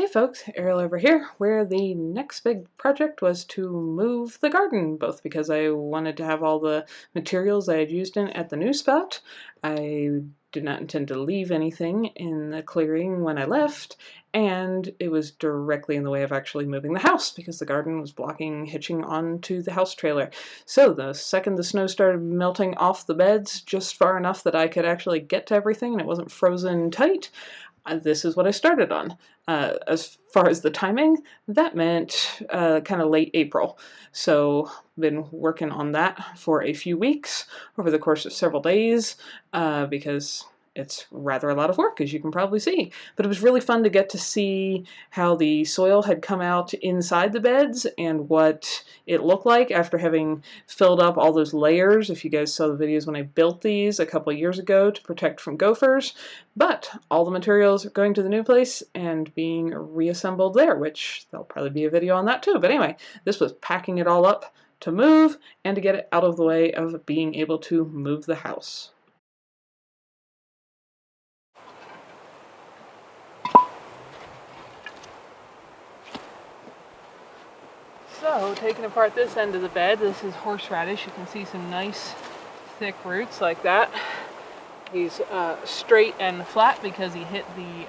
folks, Ariel over here, where the next big project was to move the garden, both because I wanted to have all the materials I had used in it at the new spot. I did not intend to leave anything in the clearing when I left, and it was directly in the way of actually moving the house because the garden was blocking hitching onto the house trailer. So the second the snow started melting off the beds just far enough that I could actually get to everything and it wasn't frozen tight, this is what I started on. As far as the timing, that meant kind of late April. So been working on that for a few weeks over the course of several days because it's rather a lot of work, as you can probably see. But it was really fun to get to see how the soil had come out inside the beds and what it looked like after having filled up all those layers. If you guys saw the videos when I built these a couple of years ago to protect from gophers. But all the materials are going to the new place and being reassembled there, which there'll probably be a video on that too. But anyway, this was packing it all up to move and to get it out of the way of being able to move the house. So, taking apart this end of the bed, this is horseradish. You can see some nice thick roots like that. He's straight and flat because he hit the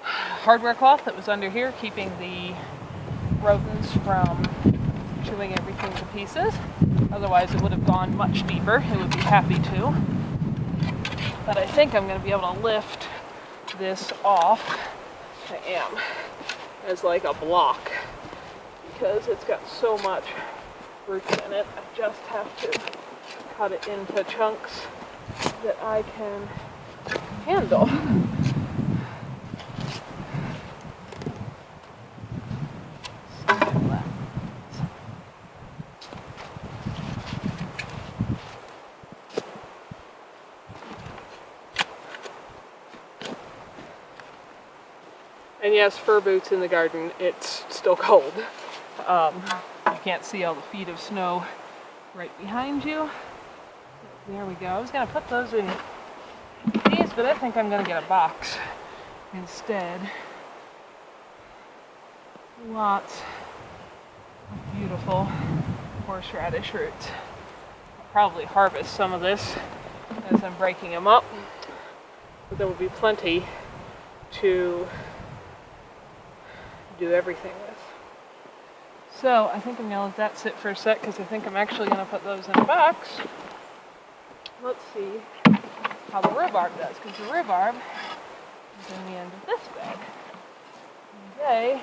hardware cloth that was under here, keeping the rodents from chewing everything to pieces. Otherwise it would have gone much deeper. It would be happy to. But I think I'm going to be able to lift this off. I am. As like a block. Because it's got so much roots in it, I just have to cut it into chunks that I can handle. And yes, fur boots in the garden, it's still cold. You can't see all the feet of snow right behind you. There we go. I was going to put those in these, but I think I'm going to get a box instead. Lots of beautiful horseradish roots. I'll probably harvest some of this as I'm breaking them up, but there will be plenty to do everything with. So I think I'm going to let that sit for a sec because I think I'm actually going to put those in a box. Let's see how the rhubarb does, because the rhubarb is in the end of this bed. And they,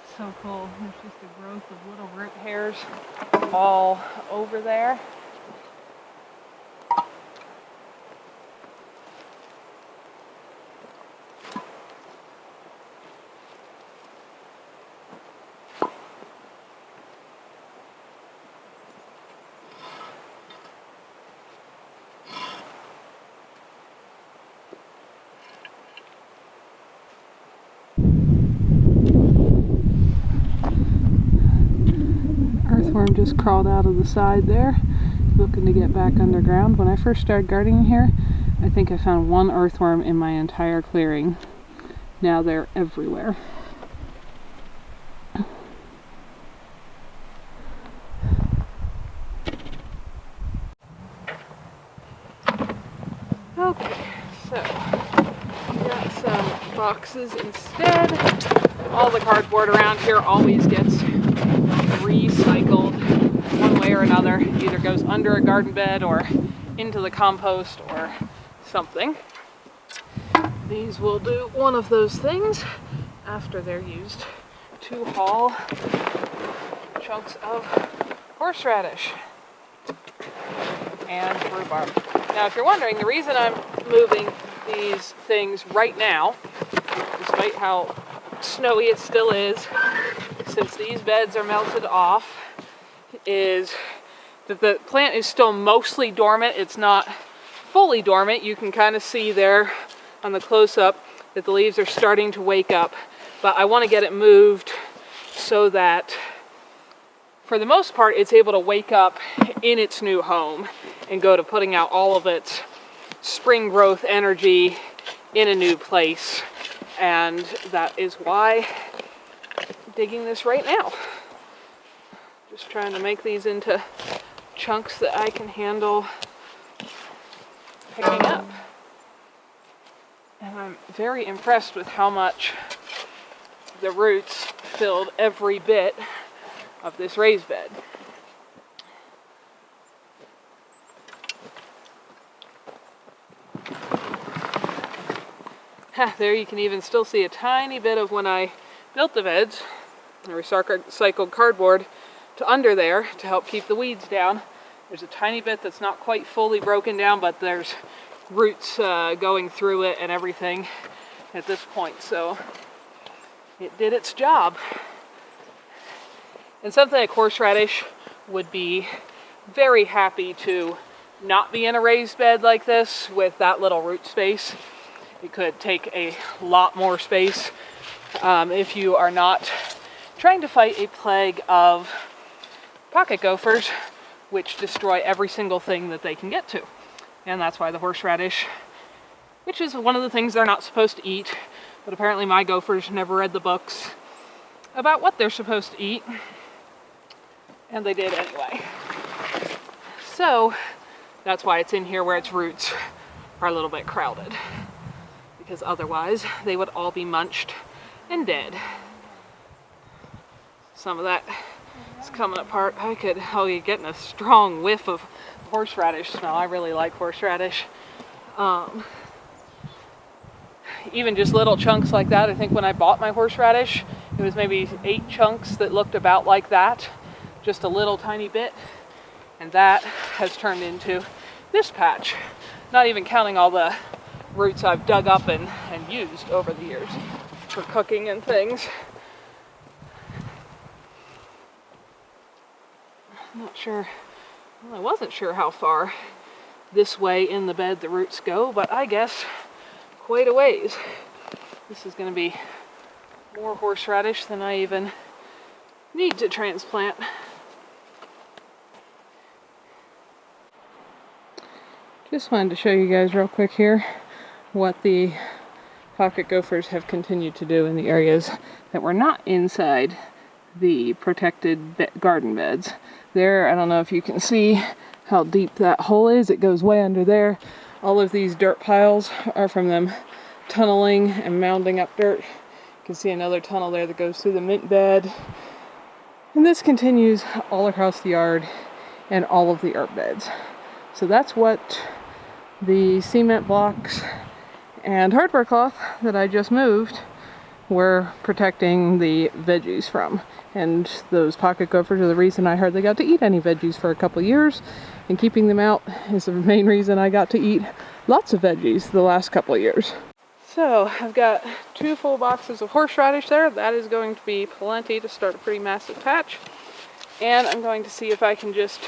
it's so cool, there's just a growth of little root hairs all over there. Earthworm just crawled out of the side there, looking to get back underground. When I first started gardening here, I think I found one earthworm in my entire clearing. Now they're everywhere. Okay, so we got some boxes instead. All the cardboard around here always gets recycled one way or another. It either goes under a garden bed or into the compost or something. These will do one of those things after they're used to haul chunks of horseradish and rhubarb. Now, if you're wondering, the reason I'm moving these things right now, despite how snowy it still is, since these beds are melted off, is that the plant is still mostly dormant. It's not fully dormant. You can kind of see there on the close-up that the leaves are starting to wake up, but I want to get it moved so that for the most part it's able to wake up in its new home and go to putting out all of its spring growth energy in a new place And that is why I'm digging this right now. Just trying to make these into chunks that I can handle picking up. And I'm very impressed with how much the roots filled every bit of this raised bed. There you can even still see a tiny bit of when I built the beds. I recycled cardboard to under there to help keep the weeds down. There's a tiny bit that's not quite fully broken down, but there's roots going through it and everything at this point. So it did its job. And something like horseradish would be very happy to not be in a raised bed like this with that little root space. It could take a lot more space if you are not trying to fight a plague of pocket gophers, which destroy every single thing that they can get to. And that's why the horseradish, which is one of the things they're not supposed to eat, but apparently my gophers never read the books about what they're supposed to eat, and they did anyway. So that's why it's in here where its roots are a little bit crowded, because otherwise they would all be munched and dead. Some of that is coming apart. You're getting a strong whiff of horseradish smell. I really like horseradish. Even just little chunks like that. I think when I bought my horseradish, it was maybe 8 chunks that looked about like that. Just a little tiny bit. And that has turned into this patch. Not even counting all the roots I've dug up and used over the years for cooking and things. I'm not sure, well, I wasn't sure how far this way in the bed the roots go, but I guess quite a ways. This is going to be more horseradish than I even need to transplant. Just wanted to show you guys real quick here what the pocket gophers have continued to do in the areas that were not inside the protected garden beds. There, I don't know if you can see how deep that hole is. It goes way under there. All of these dirt piles are from them tunneling and mounding up dirt. You can see another tunnel there that goes through the mint bed. And this continues all across the yard and all of the herb beds. So that's what the cement blocks and hardware cloth that I just moved were protecting the veggies from. And those pocket gophers are the reason I hardly got to eat any veggies for a couple years, and keeping them out is the main reason I got to eat lots of veggies the last couple of years. So I've got 2 full boxes of horseradish there. That is going to be plenty to start a pretty massive patch. And I'm going to see if I can just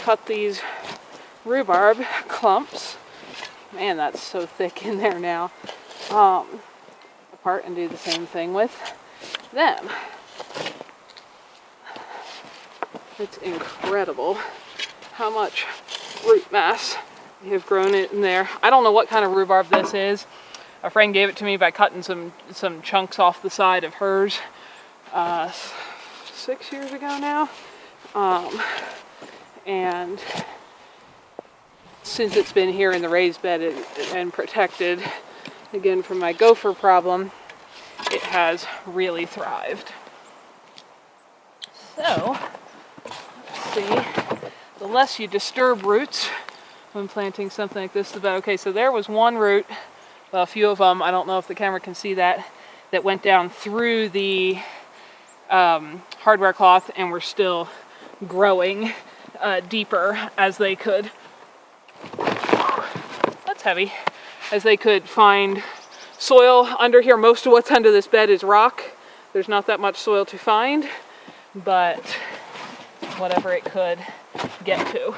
cut these rhubarb clumps, man, that's so thick in there now, apart and do the same thing with them. It's incredible how much root mass we have grown in there. I don't know what kind of rhubarb this is. A friend gave it to me by cutting some chunks off the side of hers 6 years ago now. And since it's been here in the raised bed and protected, again, from my gopher problem, it has really thrived. So, let's see, the less you disturb roots when planting something like this, the better. Okay, so there was one root, well, a few of them, I don't know if the camera can see that went down through the hardware cloth and were still growing deeper as they could, that's heavy, as they could find soil under here. Most of what's under this bed is rock. There's not that much soil to find, but whatever it could get to,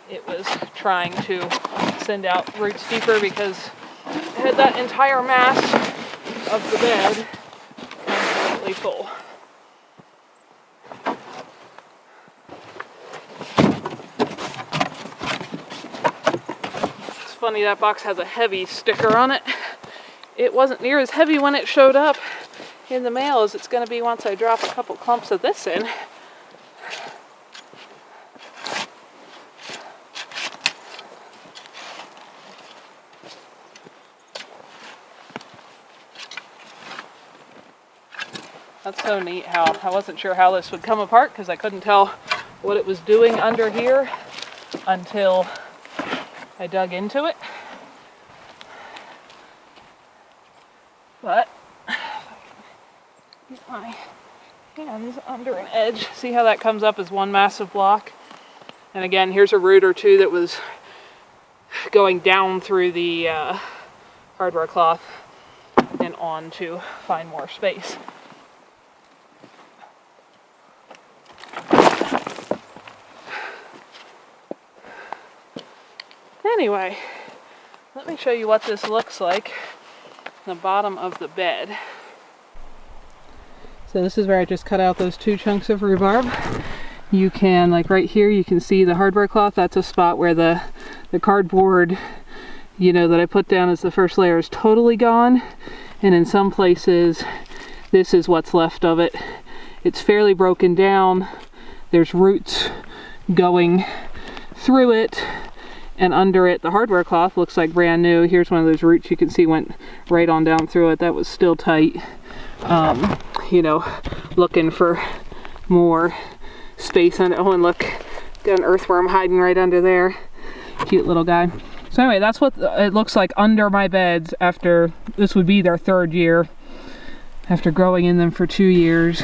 it was trying to send out roots deeper because it had that entire mass of the bed completely full. Funny, that box has a heavy sticker on it. it wasn't near as heavy when it showed up in the mail as it's going to be once I drop a couple clumps of this in. That's so neat how I wasn't sure how this would come apart because I couldn't tell what it was doing under here until I dug into it. But get my hands under an edge. See how that comes up as one massive block? And again, here's a root or two that was going down through the hardware cloth and on to find more space. Anyway, let me show you what this looks like in the bottom of the bed. So this is where I just cut out those 2 chunks of rhubarb. You can, like right here, you can see the hardware cloth. That's a spot where the cardboard, you know, that I put down as the first layer is totally gone. And in some places, this is what's left of it. It's fairly broken down. There's roots going through it and under it. The hardware cloth looks like brand new. Here's one of those roots you can see went right on down through it. That was still tight. You know, looking for more space on it. Oh, and look, got an earthworm hiding right under there. Cute little guy. So anyway, that's what it looks like under my beds after, this would be their 3rd year after growing in them for 2 years.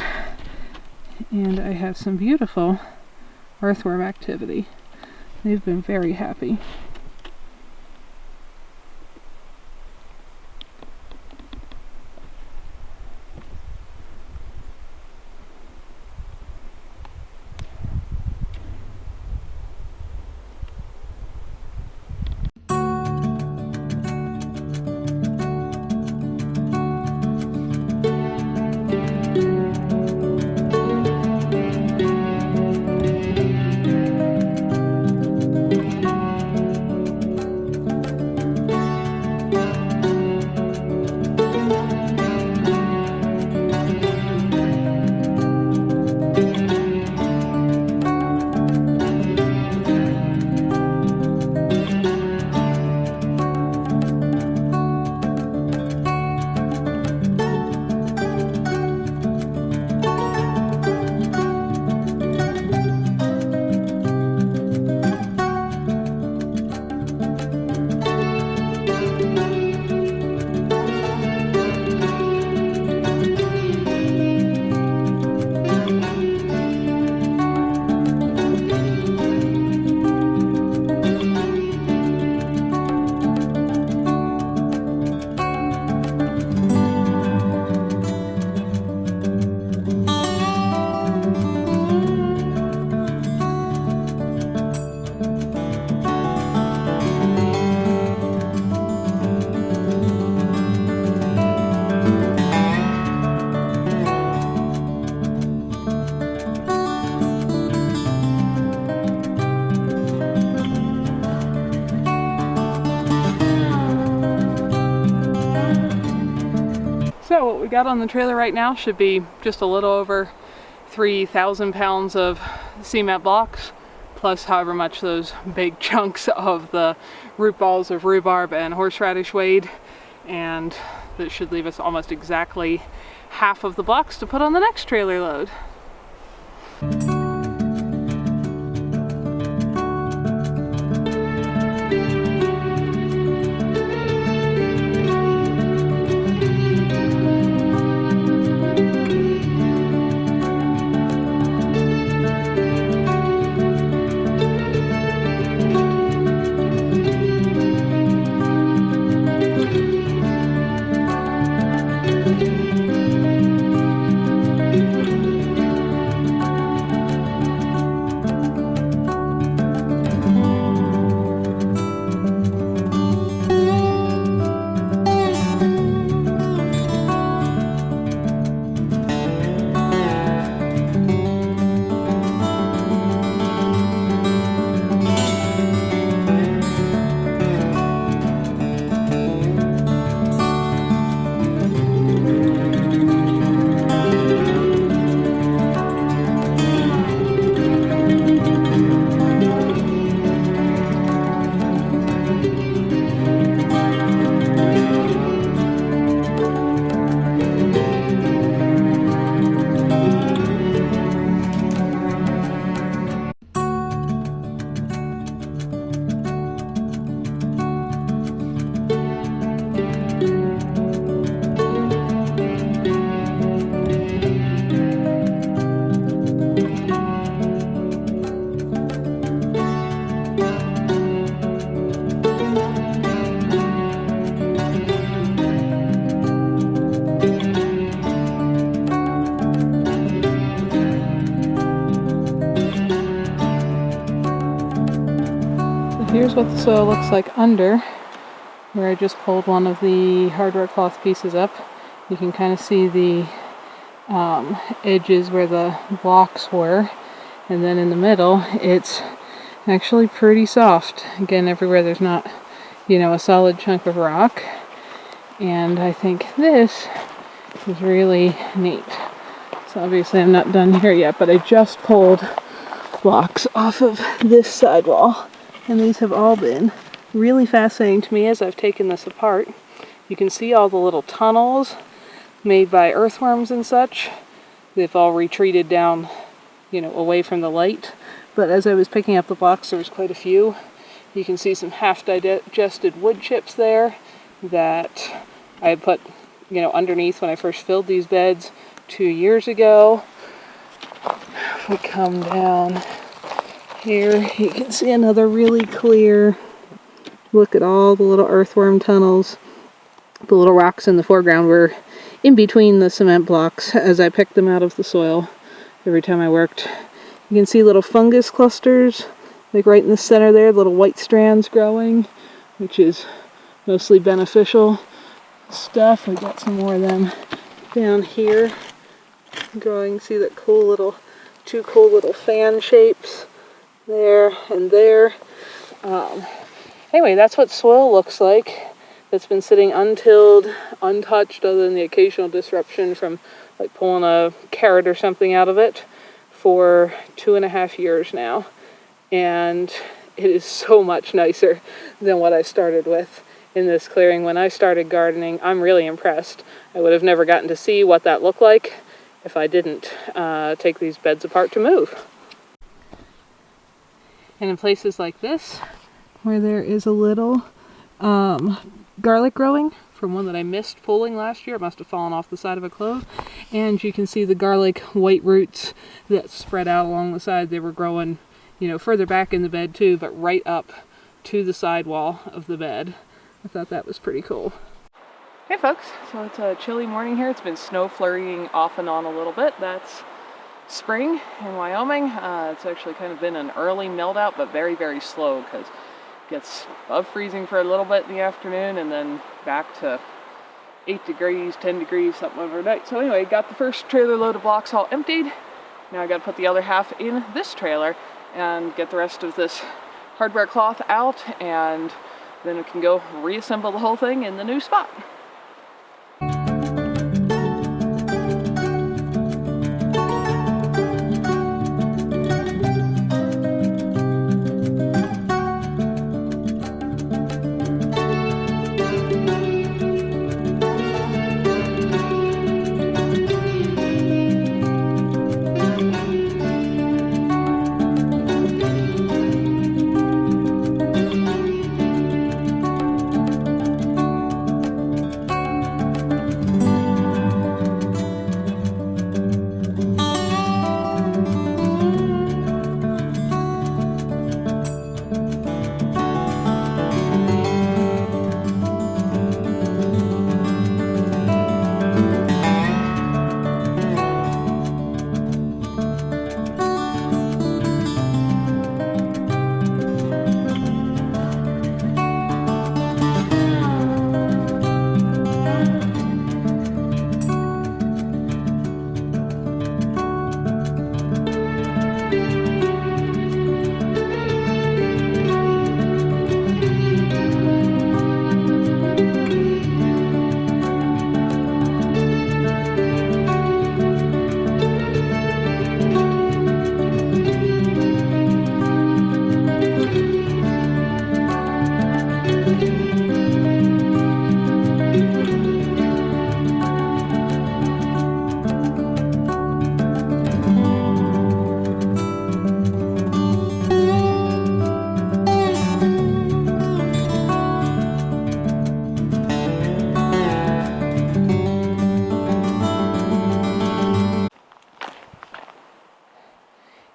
And I have some beautiful earthworm activity. They've been very happy. So what we got on the trailer right now should be just a little over 3,000 pounds of cement blocks, plus however much those big chunks of the root balls of rhubarb and horseradish weighed, and that should leave us almost exactly half of the blocks to put on the next trailer load. Here's what the soil looks like under, where I just pulled one of the hardware cloth pieces up. You can kind of see the edges where the blocks were, and then in the middle it's actually pretty soft. Again, everywhere there's not, a solid chunk of rock, and I think this is really neat. So obviously I'm not done here yet, but I just pulled blocks off of this sidewall, and these have all been really fascinating to me as I've taken this apart. You can see all the little tunnels made by earthworms and such. They've all retreated down, away from the light. But as I was picking up the blocks, there was quite a few. You can see some half-digested wood chips there that I had put, underneath when I first filled these beds 2 years ago. If we come down here, you can see another really clear look at all the little earthworm tunnels. The little rocks in the foreground were in between the cement blocks as I picked them out of the soil every time I worked. You can see little fungus clusters, like right in the center there, little white strands growing, which is mostly beneficial stuff. We got some more of them down here growing. See that two cool little fan shapes there and there. Anyway, that's what soil looks like. That's been sitting untilled, untouched, other than the occasional disruption from like pulling a carrot or something out of it, for 2.5 years now. And it is so much nicer than what I started with in this clearing. When I started gardening, I'm really impressed. I would have never gotten to see what that looked like if I didn't take these beds apart to move. And in places like this, where there is a little garlic growing from one that I missed pulling last year, it must have fallen off the side of a clove, and you can see the garlic white roots that spread out along the side. They were growing, further back in the bed too, but right up to the sidewall of the bed. I thought that was pretty cool. Hey folks, so it's a chilly morning here. It's been snow flurrying off and on a little bit. That's spring in Wyoming. It's actually kind of been an early melt out, but very, very slow, because it gets above freezing for a little bit in the afternoon and then back to 8 degrees, 10 degrees, something overnight. So anyway, got the first trailer load of blocks all emptied. Now I got to put the other half in this trailer and get the rest of this hardware cloth out, and then we can go reassemble the whole thing in the new spot.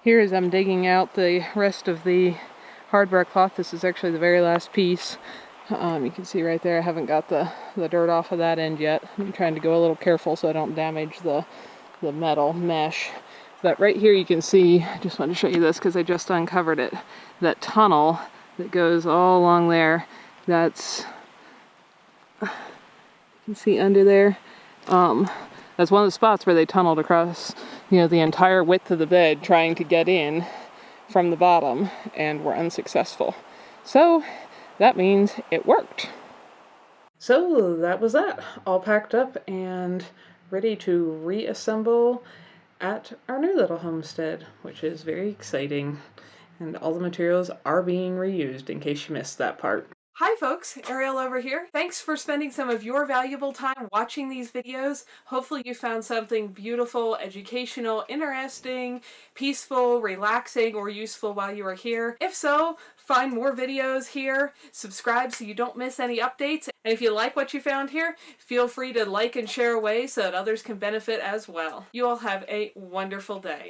Here, as I'm digging out the rest of the hardware cloth, this is actually the very last piece. You can see right there I haven't got the dirt off of that end yet. I'm trying to go a little careful so I don't damage the metal mesh. But right here you can see, I just wanted to show you this because I just uncovered it, that tunnel that goes all along there. That's, you can see under there. That's one of the spots where they tunneled across, you know, the entire width of the bed trying to get in from the bottom and were unsuccessful. So that means it worked. So that was that, all packed up and ready to reassemble at our new little homestead, which is very exciting. And all the materials are being reused, in case you missed that part. Hi folks, Ariel over here. Thanks for spending some of your valuable time watching these videos. Hopefully you found something beautiful, educational, interesting, peaceful, relaxing, or useful while you were here. If so, find more videos here, subscribe so you don't miss any updates, and if you like what you found here, feel free to like and share away so that others can benefit as well. You all have a wonderful day.